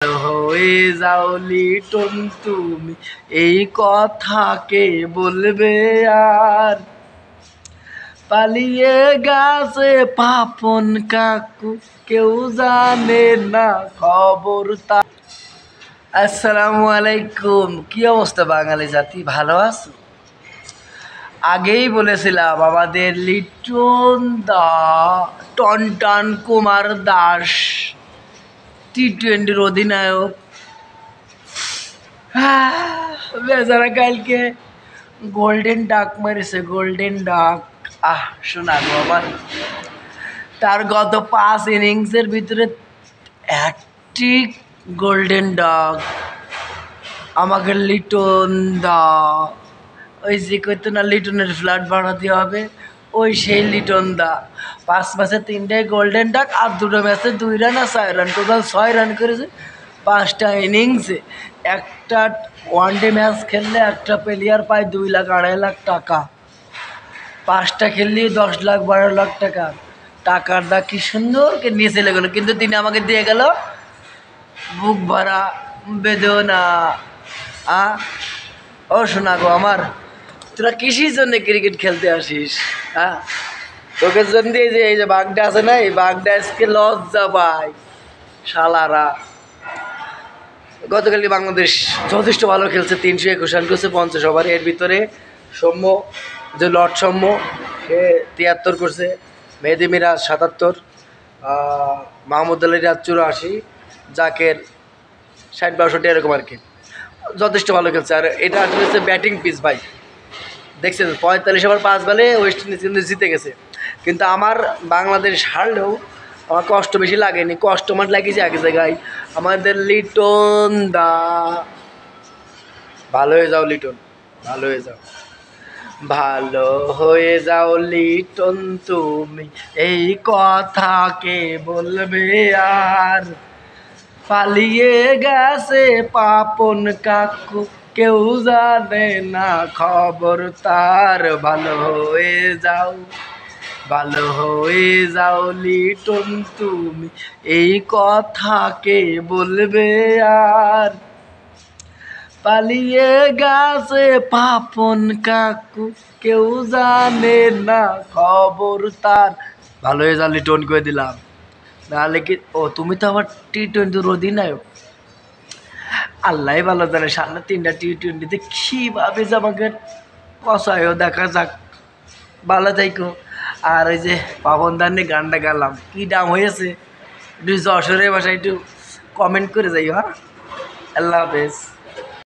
হয়ে যাও লিটন তুমি, এই কথা কে বলবে আর? পালিয়ে গেছে পাপন কাকু, কেউ জানে না খবর তা। আসসালামু আলাইকুম। কি অবস্থা বাঙালি জাতি, ভালো আছো? আগেই বলেছিলাম আমাদের লিটন দা টনটন কুমার দাস টি-20 অধিনায়ক বেচারা কালকে গোল্ডেন ডাক মেরেছে, গোল্ডেন ডাক। শোনা গো আমার, তার গত 5 ইনিংসের ভিতরে একটি গোল্ডেন ডাক। আমাকে লিটন দা ওই যে কইতো না লিটনের ফ্ল্যাট বাড়াতে হবে, ওই সেই লিটন দা 5 ম্যাচে 3টাই গোল্ডেন ডাক আর 2টো ম্যাচে 2 রান আর 6 রান, টোটাল 6 রান করেছে 5টা ইনিংসে। একটা ওয়ানডে ম্যাচ খেললে একটা প্লেয়ার পায় 2 লাখ 2.5 লাখ টাকা, 5টা খেললে 10 লাখ 12 লাখ টাকা। টাকার দা কি সুন্দর কে নিয়ে চলে গেলো, কিন্তু তিনি আমাকে দিয়ে গেল বুক ভরা বেদনা। ও শোনা গো আমার, তোরা কিসের জন্য ক্রিকেট খেলতে আসিস? তোকে জন্য এই যে বাঘটা আছে না, এই বাঘটা আজকে লজ্জা পায় শালারা। গতকালকে বাংলাদেশ যথেষ্ট ভালো খেলছে, 321 রান করছে 50 ওভারে। এর ভিতরে সৌম্য, যে লর্ড সৌম্য, সে 73 করছে, মেহেদি মিরাজ 77, মাহমুদ আলী রাজ 84, জাকের 60-62 এরকম আর কি। যথেষ্ট ভালো খেলছে। আর এটা আসলে হচ্ছে ব্যাটিং পিচ ভাই, দেখছেন 45 ওভার 5 বলে ওয়েস্ট ইন্ডিজ কিন্তু জিতে গেছে। কিন্তু আমার বাংলাদেশ হারলেও আমার কষ্ট বেশি লাগেনি, কষ্ট আমার লাগিয়েছে এক জায়গায়, আমাদের লিটন দা। ভালো হয়ে যাও লিটন, ভালো হয়ে যাও, ভালো হয়ে যাও লিটন তুমি, এই কথা কে বলবে আর? পালিয়ে গেছে পাপন কাকু, কেউ জানে না খবর তার। ভালো হয়ে যাও, ভালো হয়ে যাও লিটন তুমি, এই কথা কে বলবে আর? পালিয়ে গেছে পাপন কাকু, কেউ জানে না খবর তার। ভালো হয়ে যাও লিটন করে দিলাম, নাহলে কি? ও তুমি তো আবার টি-20 অধিনায়ক। আল্লাহ ভালো জানে সামনে 3টা টি-20তে কীভাবে যে আমাকে কষায়ও, দেখা যাক। ভালো থাইকো। আর ওই যে পাবন দার নিয়ে গানটা গালাম, কী দাম হয়েছে একটু যশোরের ভাষায় একটু কমেন্ট করে যাই। আল্লাহ হাফেজ।